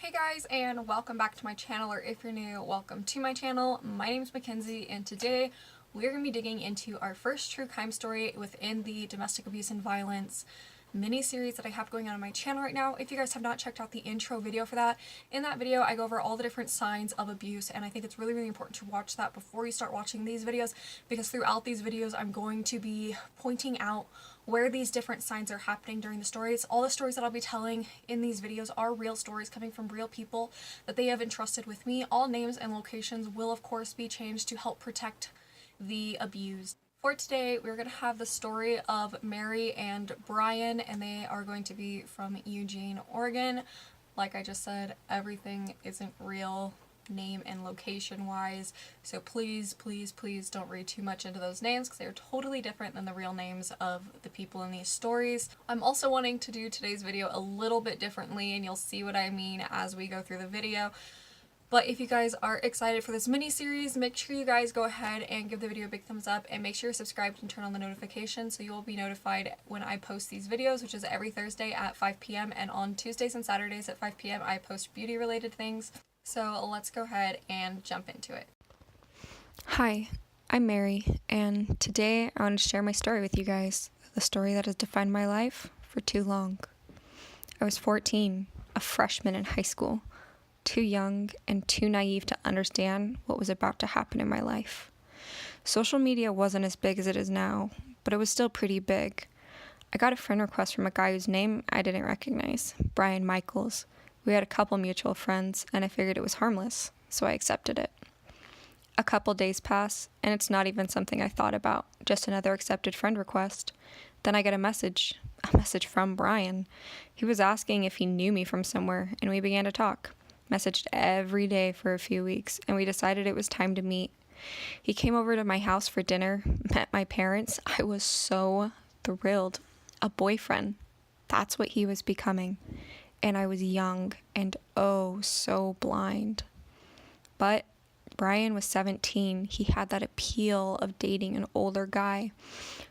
Hey guys, and welcome back to my channel, or if you're new, welcome to my channel. My name is Mackenzie, and today we're going to be digging into our first true crime story within the domestic abuse and violence mini-series that I have going on my channel right now. If you guys have not checked out the intro video for that, in that video I go over all the different signs of abuse, and I think it's really important to watch that before you start watching these videos, because throughout these videos I'm going to be pointing out where these different signs are happening during the stories. All the stories that I'll be telling in these videos are real stories coming from real people that they have entrusted with me. All names and locations will of course be changed to help protect the abused. For today, we're going to have the story of Mary and Brian, and they are going to be from Eugene, Oregon. Like I just said, everything isn't real name and location wise, so please don't read too much into those names because they're totally different than the real names of the people in these stories. I'm also wanting to do today's video a little bit differently, and you'll see what I mean as we go through the video. But if you guys are excited for this mini-series, make sure you guys go ahead and give the video a big thumbs up, and make sure you're subscribed and turn on the notifications so you will be notified when I post these videos, which is every Thursday at 5 p.m. and on Tuesdays and Saturdays at 5 p.m. I post beauty related things. So let's go ahead and jump into it. Hi, I'm Mary, and today I want to share my story with you guys, the story that has defined my life for too long. I was 14, a freshman in high school, too young and too naive to understand what was about to happen in my life. Social media wasn't as big as it is now, but it was still pretty big. I got a friend request from a guy whose name I didn't recognize, Brian Michaels. We had a couple mutual friends, and I figured it was harmless, so I accepted it. A couple days pass, and it's not even something I thought about, just another accepted friend request. Then I get a message from Brian. He was asking if he knew me from somewhere, and we began to talk. Messaged every day for a few weeks, and we decided it was time to meet. He came over to my house for dinner, met my parents. I was so thrilled. A boyfriend. That's what he was becoming. And I was young and oh so blind. But Brian was 17. He had that appeal of dating an older guy.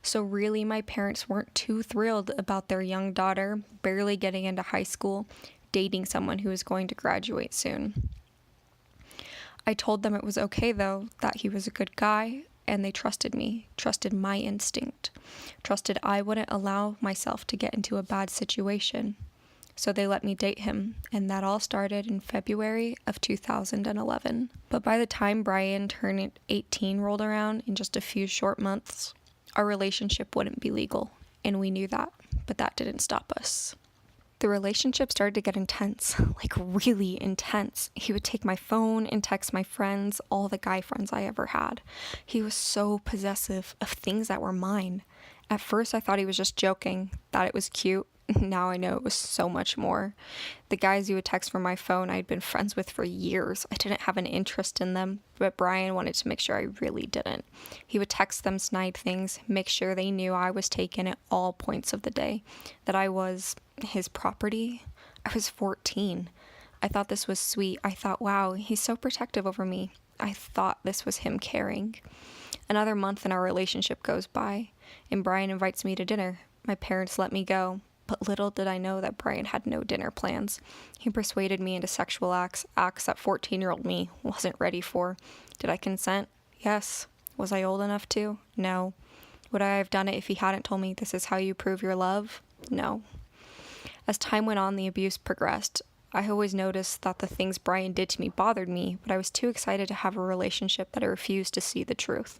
So really my parents weren't too thrilled about their young daughter barely getting into high school, dating someone who was going to graduate soon. I told them it was okay though, that he was a good guy, and they trusted me, trusted my instinct, trusted I wouldn't allow myself to get into a bad situation. So they let me date him, and that all started in February of 2011. But by the time Brian turned 18 rolled around, in just a few short months, our relationship wouldn't be legal, and we knew that, but that didn't stop us. The relationship started to get intense, like really intense. He would take my phone and text my friends, all the guy friends I ever had. He was so possessive of things that were mine. At first I thought he was just joking, thought it was cute. Now I know it was so much more. The guys he would text from my phone I had been friends with for years. I didn't have an interest in them, but Brian wanted to make sure I really didn't. He would text them snide things, make sure they knew I was taken at all points of the day, that I was his property. I was 14. I thought this was sweet. I thought, wow, he's so protective over me. I thought this was him caring. Another month and our relationship goes by, and Brian invites me to dinner. My parents let me go. But little did I know that Brian had no dinner plans. He persuaded me into sexual acts that 14-year-old me wasn't ready for. Did I consent? Yes. Was I old enough to? No. Would I have done it if he hadn't told me this is how you prove your love? No. As time went on, the abuse progressed. I always noticed that the things Brian did to me bothered me, but I was too excited to have a relationship that I refused to see the truth.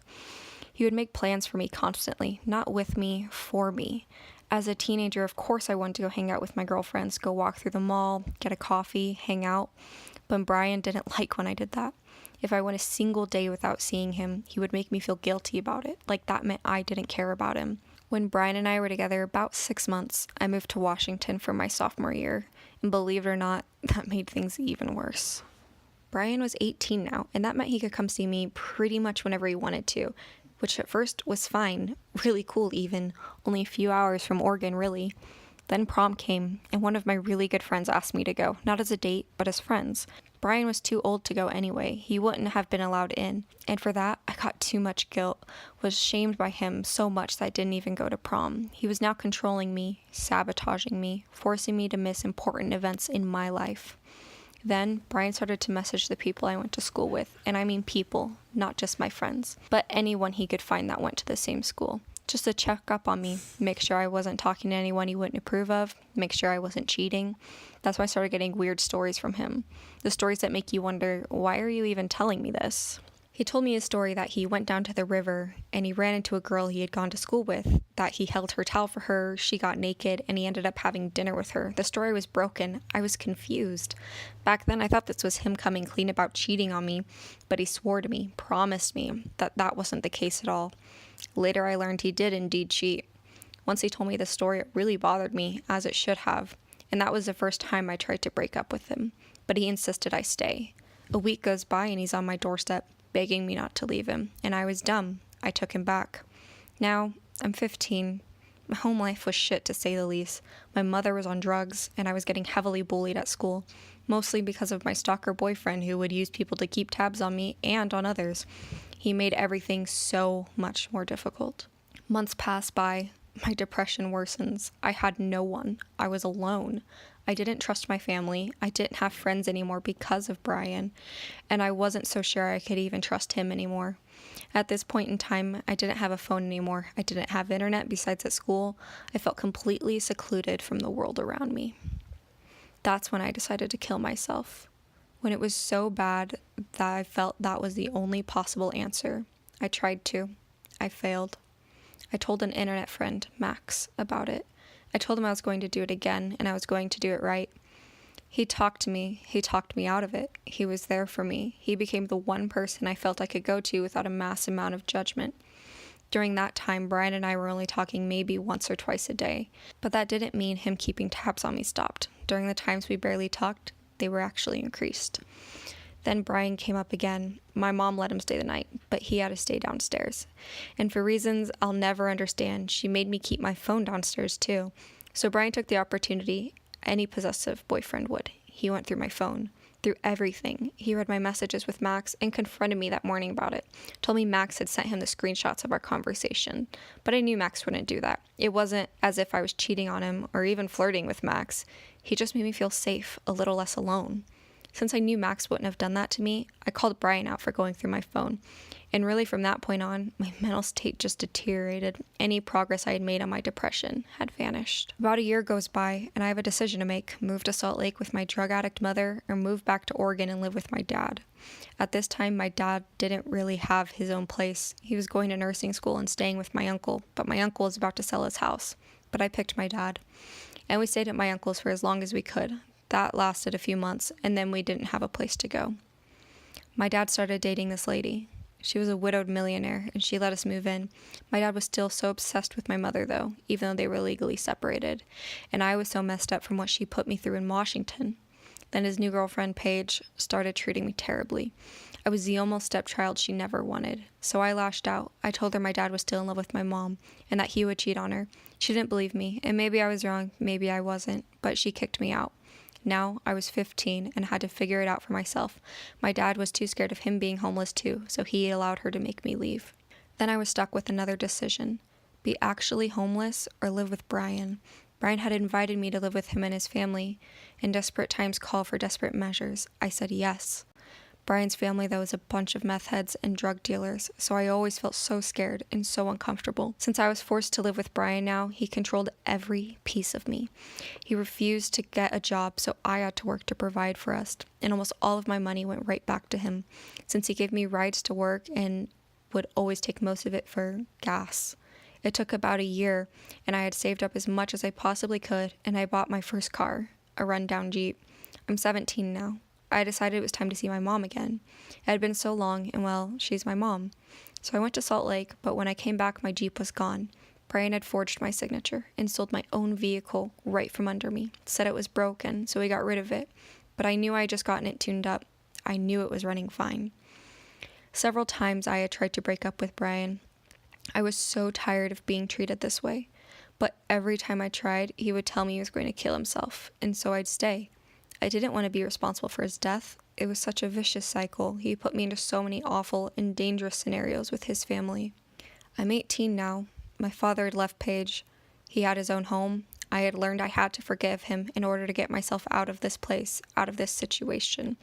He would make plans for me constantly, not with me, for me. As a teenager, of course I wanted to go hang out with my girlfriends, go walk through the mall, get a coffee, hang out. But Brian didn't like when I did that. If I went a single day without seeing him, he would make me feel guilty about it, like that meant I didn't care about him. When Brian and I were together about 6 months, I moved to Washington for my sophomore year, and believe it or not, that made things even worse. Brian was 18 now, and that meant he could come see me pretty much whenever he wanted to, which at first was fine, really cool even, only a few hours from Oregon really. Then prom came, and one of my really good friends asked me to go, not as a date, but as friends. Brian was too old to go anyway, he wouldn't have been allowed in, and for that, I got too much guilt, was shamed by him so much that I didn't even go to prom. He was now controlling me, sabotaging me, forcing me to miss important events in my life. Then Brian started to message the people I went to school with, and I mean people, not just my friends, but anyone he could find that went to the same school, just to check up on me, make sure I wasn't talking to anyone he wouldn't approve of, make sure I wasn't cheating. That's why I started getting weird stories from him. The stories that make you wonder, why are you even telling me this? He told me a story that he went down to the river and he ran into a girl he had gone to school with, that he held her towel for her, she got naked, and he ended up having dinner with her. The story was broken. I was confused. Back then, I thought this was him coming clean about cheating on me, but he swore to me, promised me, that that wasn't the case at all. Later, I learned he did indeed cheat. Once he told me the story, it really bothered me, as it should have, and that was the first time I tried to break up with him, but he insisted I stay. A week goes by and he's on my doorstep, begging me not to leave him, and I was dumb. I took him back. Now, I'm 15. My home life was shit, to say the least. My mother was on drugs, and I was getting heavily bullied at school, mostly because of my stalker boyfriend who would use people to keep tabs on me and on others. He made everything so much more difficult. Months pass by. My depression worsens. I had no one. I was alone. I didn't trust my family. I didn't have friends anymore because of Brian, and I wasn't so sure I could even trust him anymore. At this point in time, I didn't have a phone anymore. I didn't have internet besides at school. I felt completely secluded from the world around me. That's when I decided to kill myself. When it was so bad that I felt that was the only possible answer. I tried to. I failed. I told an internet friend, Max, about it. I told him I was going to do it again, and I was going to do it right. He talked me out of it. He was there for me. He became the one person I felt I could go to without a mass amount of judgment. During that time, Brian and I were only talking maybe once or twice a day, but that didn't mean him keeping tabs on me stopped. During the times we barely talked, they were actually increased. Then Brian came up again. My mom let him stay the night, but he had to stay downstairs. And for reasons I'll never understand, she made me keep my phone downstairs too. So Brian took the opportunity any possessive boyfriend would. He went through my phone, through everything. He read my messages with Max and confronted me that morning about it. Told me Max had sent him the screenshots of our conversation. But I knew Max wouldn't do that. It wasn't as if I was cheating on him or even flirting with Max. He just made me feel safe, a little less alone. Since I knew Max wouldn't have done that to me, I called Brian out for going through my phone. And really from that point on, my mental state just deteriorated. Any progress I had made on my depression had vanished. About a year goes by, and I have a decision to make: move to Salt Lake with my drug addict mother, or move back to Oregon and live with my dad. At this time, my dad didn't really have his own place. He was going to nursing school and staying with my uncle, but my uncle was about to sell his house. But I picked my dad. And we stayed at my uncle's for as long as we could. That lasted a few months, and then we didn't have a place to go. My dad started dating this lady. She was a widowed millionaire, and she let us move in. My dad was still so obsessed with my mother, though, even though they were legally separated. And I was so messed up from what she put me through in Washington. Then his new girlfriend, Paige, started treating me terribly. I was the almost stepchild she never wanted. So I lashed out. I told her my dad was still in love with my mom, and that he would cheat on her. She didn't believe me, and maybe I was wrong, maybe I wasn't, but she kicked me out. Now I was 15 and had to figure it out for myself. My dad was too scared of him being homeless too, so he allowed her to make me leave. Then I was stuck with another decision: be actually homeless or live with Brian. Brian had invited me to live with him and his family, and desperate times call for desperate measures. I said yes. Brian's family, though, is a bunch of meth heads and drug dealers, so I always felt so scared and so uncomfortable. Since I was forced to live with Brian now, he controlled every piece of me. He refused to get a job, so I had to work to provide for us, and almost all of my money went right back to him, since he gave me rides to work and would always take most of it for gas. It took about a year, and I had saved up as much as I possibly could, and I bought my first car, a rundown Jeep. I'm 17 now. I decided it was time to see my mom again. It had been so long, and well, she's my mom. So I went to Salt Lake, but when I came back, my Jeep was gone. Brian had forged my signature and sold my own vehicle right from under me. Said it was broken, so we got rid of it. But I knew I had just gotten it tuned up. I knew it was running fine. Several times I had tried to break up with Brian. I was so tired of being treated this way. But every time I tried, he would tell me he was going to kill himself, and so I'd stay. I didn't want to be responsible for his death. It was such a vicious cycle. He put me into so many awful and dangerous scenarios with his family. I'm 18 now. My father had left Paige. He had his own home. I had learned I had to forgive him in order to get myself out of this place, out of this situation.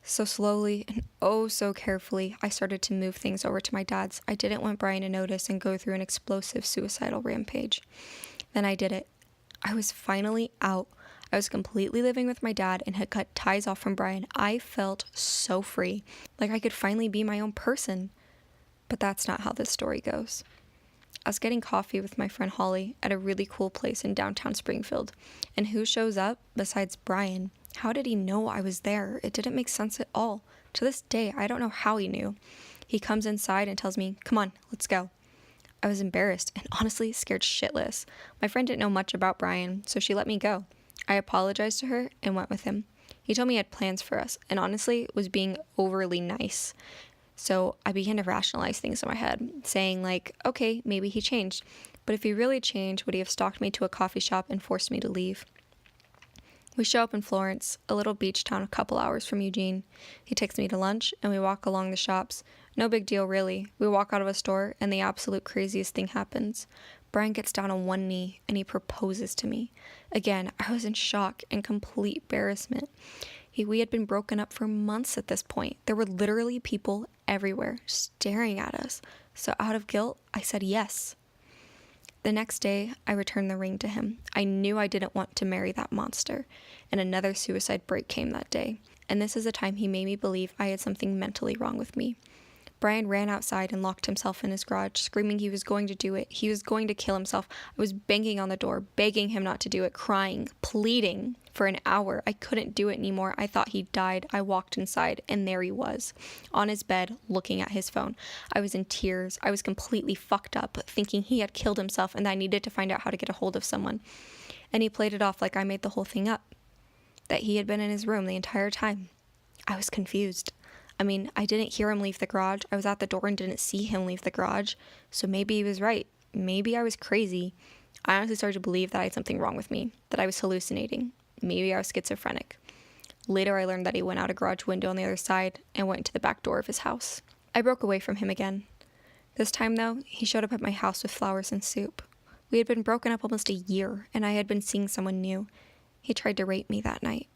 So slowly and oh so carefully, I started to move things over to my dad's. I didn't want Brian to notice and go through an explosive suicidal rampage. Then I did it. I was finally out. I was completely living with my dad and had cut ties off from Brian. I felt so free, like I could finally be my own person. But that's not how this story goes. I was getting coffee with my friend Holly at a really cool place in downtown Springfield. And who shows up besides Brian? How did he know I was there? It didn't make sense at all. To this day, I don't know how he knew. He comes inside and tells me, "Come on, let's go." I was embarrassed and honestly scared shitless. My friend didn't know much about Brian, so she let me go. I apologized to her and went with him. He told me he had plans for us and honestly was being overly nice. So I began to rationalize things in my head, saying like, okay, maybe he changed. But if he really changed, would he have stalked me to a coffee shop and forced me to leave? We show up in Florence, a little beach town a couple hours from Eugene. He takes me to lunch and we walk along the shops. No big deal, really. We walk out of a store and the absolute craziest thing happens. Brian gets down on one knee and he proposes to me. Again, I was in shock and complete embarrassment. We had been broken up for months at this point. There were literally people everywhere staring at us. So out of guilt, I said yes. The next day, I returned the ring to him. I knew I didn't want to marry that monster. And another suicide break came that day. And this is the time he made me believe I had something mentally wrong with me. Brian ran outside and locked himself in his garage, screaming he was going to do it. He was going to kill himself. I was banging on the door, begging him not to do it, crying, pleading for an hour. I couldn't do it anymore. I thought he died. I walked inside, and there he was, on his bed, looking at his phone. I was in tears. I was completely fucked up, thinking he had killed himself and I needed to find out how to get a hold of someone. And he played it off like I made the whole thing up, that he had been in his room the entire time. I was confused. I mean, I didn't hear him leave the garage. I was at the door and didn't see him leave the garage. So maybe he was right. Maybe I was crazy. I honestly started to believe that I had something wrong with me, that I was hallucinating. Maybe I was schizophrenic. Later, I learned that he went out a garage window on the other side and went into the back door of his house. I broke away from him again. This time, though, he showed up at my house with flowers and soup. We had been broken up almost a year, and I had been seeing someone new. He tried to rape me that night.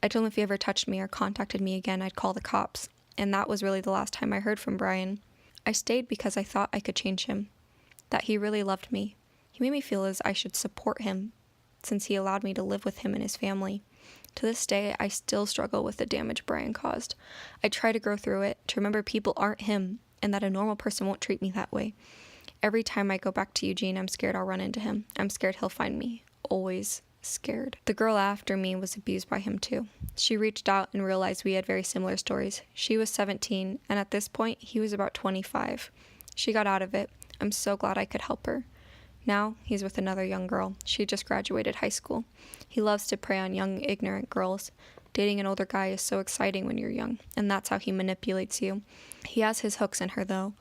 I told him if he ever touched me or contacted me again, I'd call the cops. And that was really the last time I heard from Brian. I stayed because I thought I could change him, that he really loved me. He made me feel as I should support him, since he allowed me to live with him and his family. To this day, I still struggle with the damage Brian caused. I try to grow through it, to remember people aren't him, and that a normal person won't treat me that way. Every time I go back to Eugene, I'm scared I'll run into him. I'm scared he'll find me. Always scared. The girl after me was abused by him too. She reached out and realized we had very similar stories. She was 17, and at this point, he was about 25. She got out of it. I'm so glad I could help her. Now, he's with another young girl. She just graduated high school. He loves to prey on young, ignorant girls. Dating an older guy is so exciting when you're young, and that's how he manipulates you. He has his hooks in her, though.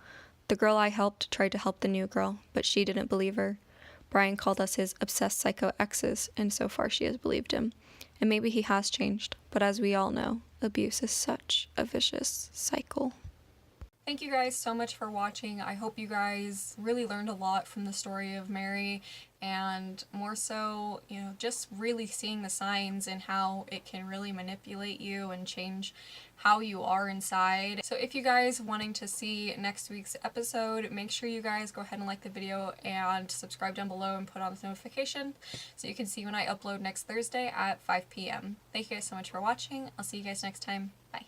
The girl I helped tried to help the new girl, but she didn't believe her. Brian called us his obsessed psycho exes, and so far she has believed him. And maybe he has changed, but as we all know, abuse is such a vicious cycle. Thank you guys so much for watching. I hope you guys really learned a lot from the story of Mary, and more so, just really seeing the signs and how it can really manipulate you and change how you are inside. So if you guys wanting to see next week's episode, make sure you guys go ahead and like the video and subscribe down below and put on the notification so you can see when I upload next Thursday at 5 p.m. Thank you guys so much for watching. I'll see you guys next time. Bye.